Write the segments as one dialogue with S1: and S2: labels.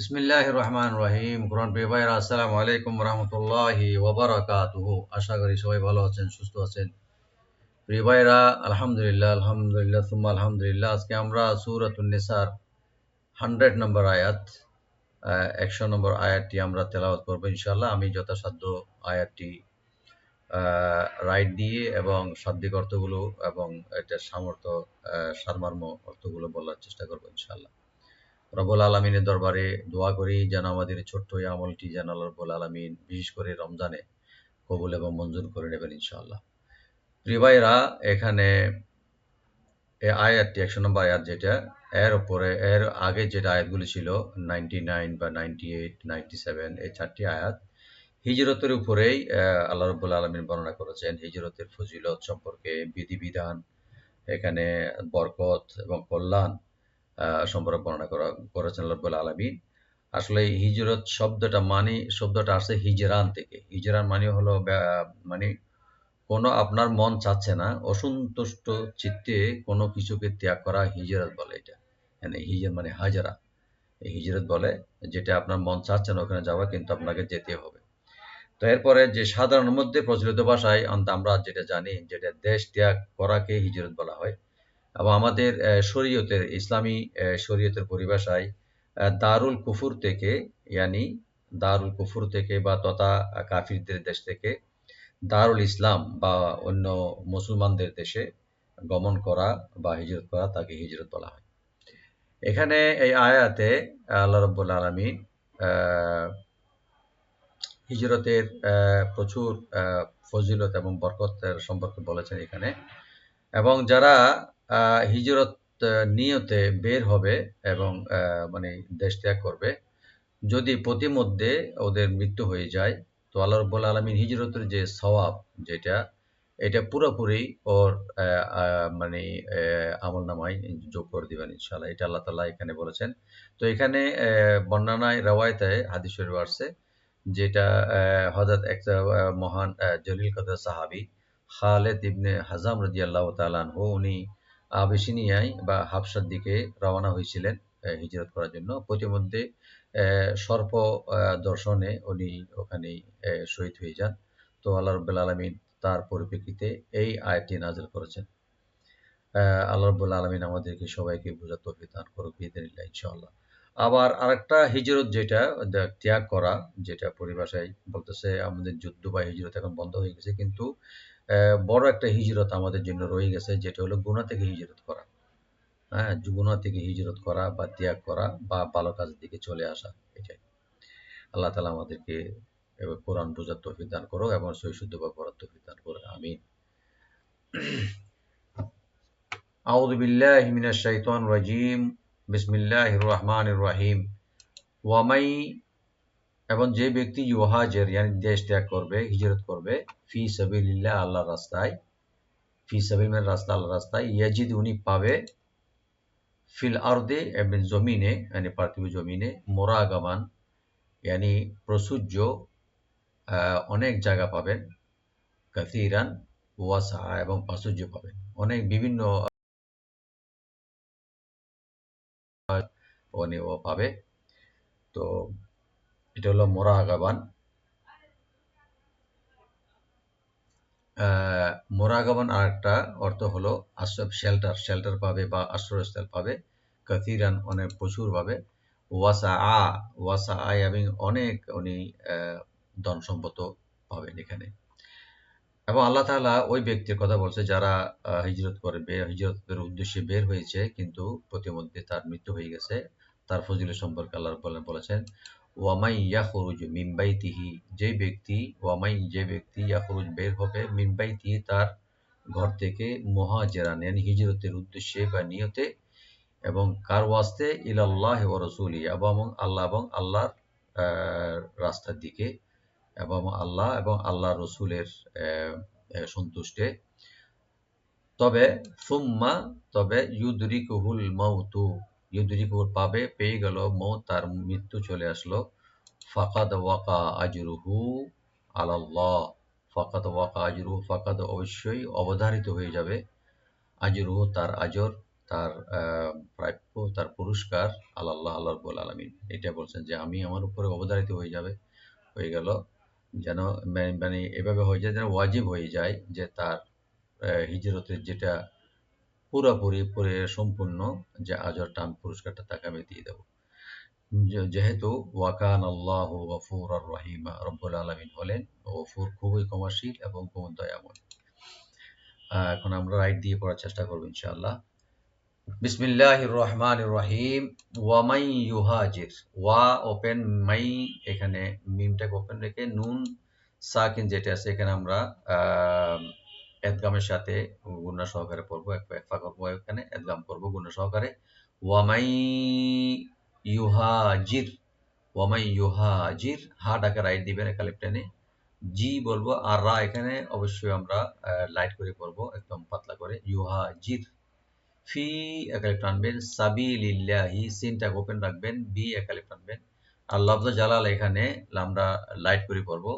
S1: বিসমিল্লাহির রহমানির রহিম। কোরআন প্রিয় ভাইরা, আসসালামু আলাইকুম রহমতুল্লাহি ওয়াবারাকাতুহু। আশা করি সবাই ভালো আছেন, সুস্থ আছেন। প্রিয় ভাইরা, আলহামদুলিল্লাহ আলহামদুলিল্লাহ সুম্মা আলহামদুলিল্লাহ। আজকে আমরা সূরাতুন নিসার 100 নম্বর আয়াত, 100 নম্বর আয়াতটি আমরা তেলাওয়াত করবো ইনশাআল্লাহ। আমি যথাসাধ্য আয়াতটি রাইট দিয়ে এবং শাব্দিক অর্থগুলো এবং এটার সামর্থ্য, সারমর্ম অর্থগুলো বলার চেষ্টা করবো ইনশাআল্লাহ। রব্বুল আলমিনের দরবারে দোয়া করি যেন আমাদের ছোট্ট এই আমলটি যেন আল্লাহ রব্বুল আলমিন বিশেষ করে রমজানে কবুল এবং মঞ্জুর করে নেবেন ইনশাআল্লাহ। প্রিয় ভাইরা, এখানে এই আয়াতটি 100 নম্বর আয়াত, যেটা এর উপরে এর আগে যেটা আয়াতগুলি ছিল 99 বা 98, 97, এই 4টি আয়াত হিজরতের উপরেই আল্লাহ রব্বুল আলমিন বর্ণনা করেছেন। হিজরতের ফজিলত সম্পর্কে, বিধিবিধান, এখানে বরকত এবং কল্যাণ সম্পর্কে বর্ণনা করেছেন আল্লাহ রাব্বুল আলামিন। আসলে হিজরত শব্দটা আসছে হিজরান থেকে। হিজরান মানে হলো মানে কোনো আপনার মন চাচ্ছে না, অসন্তুষ্ট চিত্তে কোনো কিছুকে ত্যাগ করা হিজরত বলে। এটা মানে হিজর মানে হাজরা, এই হিজরত বলে। যেটা আপনার মন চাচ্ছে না ওখানে যাওয়া, কিন্তু আপনাকে যেতে হবে। তো এরপরে যে সাধারণ মধ্যে প্রচলিত ভাষায় আমরা যেটা জানি, যেটা দেশ ত্যাগ করাকে হিজরত বলা হয়। এবং আমাদের শরীয়তের, ইসলামী শরীয়তের পরিভাষায় দারুল কুফুর থেকে, ইয়ানি দারুল কুফুর থেকে বা তথা কাফিরদের দেশ থেকে দারুল ইসলাম বা অন্য মুসলমানদের দেশে গমন করা বা হিজরত করা, তাকে হিজরত বলা হয়। এখানে এই আয়াতে আল্লাহ রাব্বুল আলামিন হিজরতের প্রচুর ফজিলত এবং বরকতের সম্পর্কে বলেছেন এখানে। এবং যারা হিজরত নিয়তে বের হবে এবং মানে দেশ ত্যাগ করবে, যদি পথিমধ্যে ওদের মৃত্যু হয়ে যায়, তো আল্লাহ রাব্বুল আলামিন হিজরতের যে সওয়াব, যেটা এটা পুরোপুরি ওর মানে আমলনামায় যোগ করে দিবেন ইনশাআল্লাহ। এটা আল্লাহ তাআলা এখানে বলেছেন। তো এখানে বর্ণনায় রওয়ায়েতে হাদিস শরীফ আসছে, যেটা হযরত এক মহান জলিল কদর সাহাবী খালেদ ইবনে হাজাম রাদিয়াল্লাহু তাআলা আনহু, উনি আবিসিনিয়ায় বা হাবশার দিকে রওনা হয়েছিলেন হিজরত করার জন্য। পথিমধ্যে সর্প দর্শনে উনি ওখানেই শহীদ হয়ে যান। তো আল্লাহ রাব্বুল আলামিন তার পরিপ্রেক্ষিতে এই আয়াতটি নাযিল করেছেন। আল্লাহ রাব্বুল আলামিন আমাদেরকে সবাইকে বোঝার তৌফিক দান করুক বিইذنিল্লাহ ইনশাআল্লাহ। আবার আরেকটা হিজরত, যেটা ত্যাগ করা, যেটা পরিভাষায় বলতেছে আমাদের যুদ্ধ বা হিজরত এখন বন্ধ হয়ে গেছে, কিন্তু বড় একটা হিজরত আমাদের জন্য রয়ে গেছে, যেটা হলো গুনাহ থেকে হিজরত করা। হ্যাঁ, গুনাহ থেকে হিজরত করা বা ত্যাগ করা বা ভালো কাজের দিকে চলে আসা, এটাই। আল্লাহ তাআলা আমাদেরকে কোরআন বোঝার তৌফিক দান করুক এবং সহি শুদ্ধভাবে পড়ার তৌফিক দান করুক। আমিন। আউযু বিল্লাহি মিনাশ শাইতানির রাজীম। বিসমিল্লাহির রহমানির রহিম। ওয়ামাই, এবং যে ব্যক্তি ইউহাজির ইয়ানি দেশ ত্যাগ করবে, হিজরত করবে, ফি সাবিলিল্লাহ আল্লাহর রাস্তায়, ফি সাবিল মানে রাস্তা, আল্লাহর রাস্তায়, ইয়াজিদ উনি পাবে, ফিল আরদে এবং জমিনে মানে পার্থিব জমিনে, মোরাগামান ইয়ানি প্রসূর্য, অনেক জায়গা পাবেন, কাসীরান ওয়াসা এবং প্রাচুর্য পাবেন, অনেক বিভিন্ন ও পাবে। তো এটা হলো মোরাগাবান। মোরাগাবান আর একটা অর্থ হলো আশ্রয়, শেল্টার পাবে বা আশ্রয়স্থল পাবে। কাসীরান অনেক প্রচুর পাবে। ওয়াসা এবং অনেক উনি ধন সম্পদ পাবেন এখানে। এবং আল্লাহ তাআলা ওই ব্যক্তির কথা বলছে যারা হিজরত করবে, হিজরতের উদ্দেশ্যে বের হয়েছে কিন্তু প্রতিমধ্যে তার মৃত্যু হয়ে গেছে, তার ফজিলত সম্পর্কে আল্লাহ বলেছেন, ওয়ামাই ইয়াখরুজ মিন বাইতিহি, যে ব্যক্তি ইয়াখরুজ বের হবে, মিন বাইতিহি তার ঘর থেকে, মুহাজিরান yani হিজরতের উদ্দেশ্যে বা নিয়তে, এবং কার ওয়াস্তে, ইলাল্লাহি ওয়া রাসূলিহি, এবং আল্লাহর রাস্তার দিকে, এবং আল্লাহ রসুলের সন্তুষ্টে। তবে ইউদরিকুহুল মাউতু, ইউদরিকুহুল পাবে, পেয়ে গেল, মৌত তার মৃত্যু চলে আসলো, ফাকাদ ওয়াকা আজরুহু আলাল্লাহ, ফাকাদ ওয়াকা আজরুহু, ফাকাদ অবশ্যই অবধারিত হয়ে যাবে, আজরুহু তার আজর, তার প্রাপ্য, তার পুরস্কার আল্লাহ রাব্বুল আলামিন। এটা বলছেন যে আমি আমার উপরে অবধারিত হয়ে গেল, যেন মানে এভাবে হয়ে যায় যেন ওয়াজিব হয়ে যায় যে তার হিজরতের যেটা পুরোপুরি সম্পূর্ণ যে আজরটা আমি পুরস্কারটা তাকে আমি দিয়ে দেবো। যেহেতু ওয়াকান আল্লাহ গফুর আর রহিমা, রব্বুল আলমিন হলেন গফুর, খুবই ক্ষমাশীল এবং খুবই দয়াময়। এখন আমরা রাইট দিয়ে পড়ার চেষ্টা করবো ইনশাআল্লাহ। বিসমিল্লাহির রহমানির রহিম। ওয়ামাই ইউহাজির, ওয়া ওপেন, মাই এখানে মিমটাকে ওপেন রেখে নুন সাকিন যেটা আছে এখানে আমরা এদগামের সাথে গুণা সহকারে পড়বো, একফা করবো, এখানে এদগাম করবো গুণা সহকারে। ওয়ামাই ইউহাজির, ওয়ামাই ইউহাজির, হা ডাকে রাইট দিবেন একালিপ টেনে, জি বলবো, আর রা এখানে অবশ্যই আমরা লাইট করে পড়বো, একদম পাতলা করে। ইউহাজির, ফি একালিপ টানবেন, সাবিলিল্লাহি সিনটাকে ওপেন রাখবেন, বি একালিপ টানবেন। আর লফজ জালাল এখানে আমরা লাইট করে পড়বো,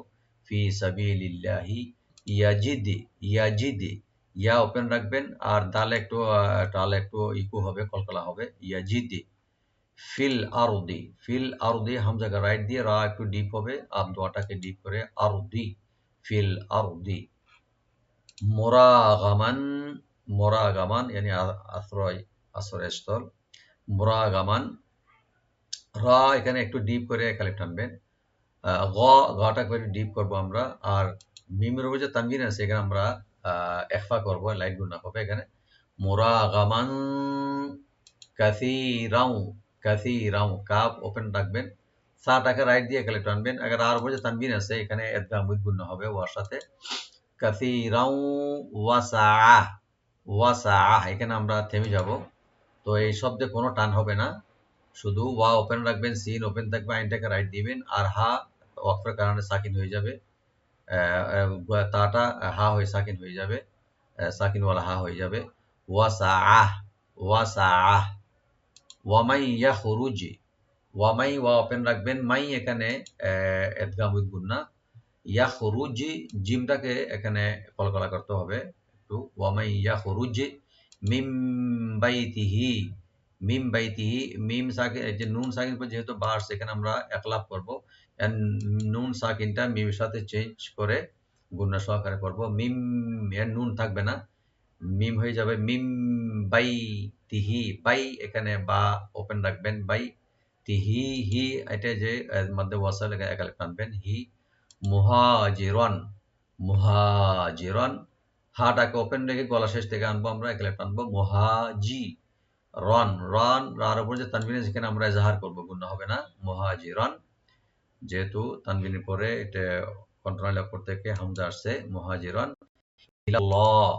S1: ফি সাবিলিল্লাহি ইয়াজিদি, ইয়াজিদি, ইয়া ওপেন রাখবেন আর ডালে একটু ইকু হবে, কলকলা হবে, ইয়াজিদি। ফিল আরদি, ফিল আরদি হামজাকে রাইট দিয়ে রা একটু ডিপ হবে, আর দোয়াটাকে ডিপ করে আরদি, ফিল আরদি। মোরাগামান, মোরাগামান yani আশ্রয়স্থল, মোরাগামান, রা এখানে একটু ডিপ করে একালিপ টানবেন, গটা করে ডিপ করবো আমরা, আর মিমের উপর যে তানবিন আছে এখানে আমরা একফা করবো, লাইট গুণ হবে এখানে। মোরাগামান কাসীরাও, কাসীরাও, কাফ ওপেন রাখবেন, সাটাকে রাইট দিয়ে একালিপ টানবেন। আগে আর উপর যে তানবিন আছে এখানে ইদগাম গুণ হবে ওয়ার সাথে। কাসীরাও ওয়াসাআ, ওয়াসাআ এখানে আমরা থেমে যাব। তো এই শব্দে কোনো টান হবে না, শুধু ওয়া ওপেন রাখবেন, সিন ওপেন থাকবে, আইনটাকে রাইট দিবেন, আর হা ওয়াকফের কারণে সাকিন হয়ে যাবে, তাটা হা হয়ে সাকিন হয়ে যাবে, সাকিনওয়ালা হা হয়ে যাবে। ওয়াসাআ, ওয়াসাআ। ওয়ামাই ইয়াখরুজ, ওয়ামাই ওয়া ওপেন রাখবেন, মাই এখানে ইদগাম উইথ গুন্না, ইয়াখরুজ জিমটাকে এখানে কলকলা করতে হবে একটু। ওয়ামাই ইয়াখরুজ মিম বাইতিহি, মিম বাইতিহি, মিম সাকিন এই যে নুন সাকিন পর যেহেতু বা আসছে এখানে আমরা একলাপ করব, নুন সাকিনটা মিমের সাথে চেঞ্জ করে গুণা সহকারে করব। মিম এর নুন থাকবে না, মিম হয়ে যাবে মিম বাই তিহি, বাই এখানে বা ওপেন রাখবেন, বাই তিহি, হি এটা যে মধ্যে ওয়াসাল একালে টানবেন, হি। মুহাজিরন, মুহাজিরন, হাটাকে ওপেন রেখে গলা শেষ থেকে আনবো আমরা, একালে টানবো, মুহাজি রন, রন রার উপর যে তানবিন যেখানে আমরা এজাহার করবো, গুণ হবে না, মুহাজিরন। যেহেতু তানবিনের পরে এটা কন্ট্রোল অক্ষর থেকে হামজা আসছে, মুহাজিরন। ইলাল্লাহ,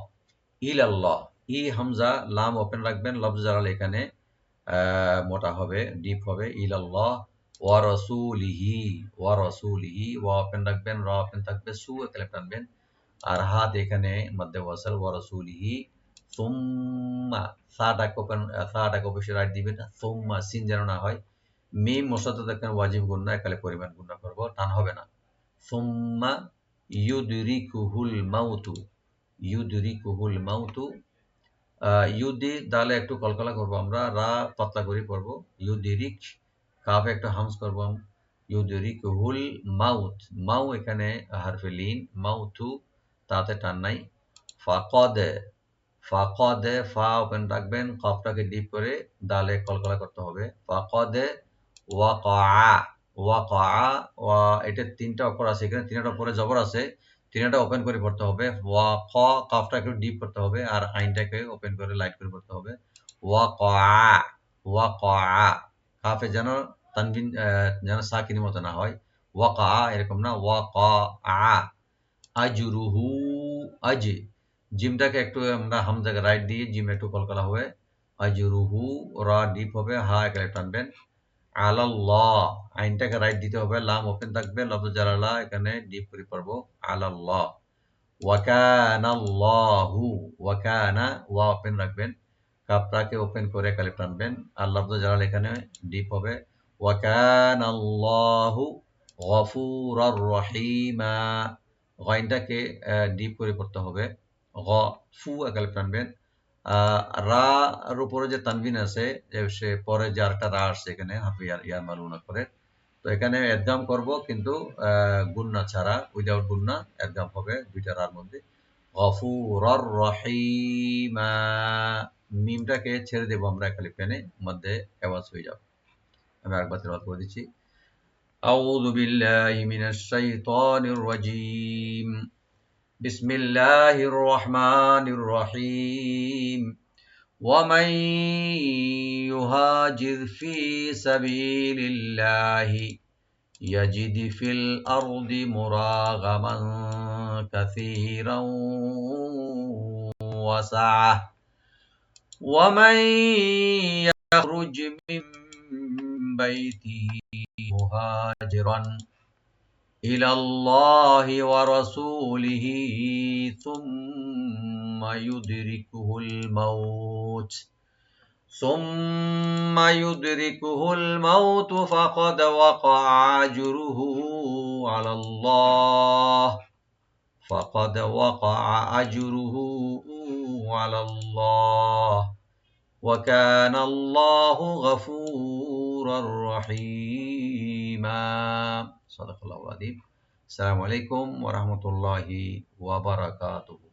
S1: ইলাল্লাহ, ই হামজা লাম ওপেন রাখবেন, লফজ জালাল এখানে মোটা হবে, ডিপ হবে, ইলাল্লাহ। ওয়া রাসূলিহি, ওয়া রাসূলিহি, ওয়া ওপেন রাখবেন, রা ওপেন থাকবে, সু একালে টানবেন, আর হাত এখানে মধ্যে ওয়াসাল, ওয়া রাসূলিহি। সুম্মা, সাটাকে ওপেন, সাটাকে অবশ্যই রাইট দিবেন, সুম্মা সিন যেন না হয়। মিম মুসাদ্দাদ এখানে ওয়াজিব গুন্না, একালে পরিমাণ গুন্না করব, টান হবে না। সুম্মা ইউদরিকুহুল মাউতু, ইউদরিকুহুল মাউতু, ইউদি দালে একটু কলকলা করবো আমরা, রা পাতলা করে পড়বো, ইউদিরিক, কাফে একটু হামস করবো, ইউদরিকুহুল মাউত, মাউ এখানে হারফে লিন, মাউতু তাতে টান নাই। ফাকাদে, ফাকাদে, ফা ওপেন রাখবেন, কফটাকে ডিপ করে দালে কলকলা করতে হবে, ফাকাদে ওয়াকা, ওয়াকা, ওয়া এটা তিনটা অক্ষর আছে এখানে, তিনটা অক্ষরে জবর আছে, তিনটা ওপেন করে পড়তে হবে, ওয়া ক, কাফটা একটু ডিপ করতে হবে, আর আইনটাকে ওপেন করে লাইট করে পড়তে হবে, ওয়াকা, ওয়াকা, কাফে যেন তানবিন যেন সাকিনের মতো না হয়, ওয়াকা এরকম না, ওয়াকা। আজরুহু, আজ জিমটাকে একটু আমরা হামজাকে রাইট দিয়ে জিম একটু কলকলা হবে, আজরুহু, রা ডিপ হবে, হা এখানে টানবেন, আলাল্লাহ আইনটাকে রাইট দিতে হবে, লাম ওপেন থাকবে, লফজ জালালা এখানে ডিপ করে পড়বো, আলাল্লাহ। ওয়াকানাল্লাহু, ওয়াকানা, ওয়া ওপেন রাখবেন, কাপটাকে ওপেন করে কালিফ টানবেন, আর লফজ জালাল এখানে ডিপ হবে, ওয়াকানাল্লাহু গফুরার রহিমা, গাইনটাকে ডিপ করে পড়তে হবে, গ, ফু কালিফ টানবেন, রা এর উপরে যে তানবিন আছে, সে পরে যে আরেকটা রা আসছে এখানে হাফি ইয়ামালুনা করে, তো এখানে এদগাম করব, কিন্তু গুন্না ছাড়া, উইদাউট গুন্না এদগাম হবে দুইটা রার মধ্যে। গফুরর রহিমা, মিমটাকে ছেড়ে দেব আমরা একালি পেনে, মধ্যে আওয়াজ হয়ে যাবে। আমি আরেকবার তেলাওয়াত করে দিচ্ছি। আউযু বিল্লাহি মিনাশ শাইতানির রাজীম। বিসমিল্লাহির রহমানির রহিম। ومن يهاجر في سبيل الله يجد في الأرض مراغما كثيرا وسعة ومن يخرج من بيته مهاجرا إلى الله ورسوله ثم يدركه الموت فقد وقع أجره على الله وكان الله غفورا رحيما صدق الله العظيم السلام عليكم ورحمة الله وبركاته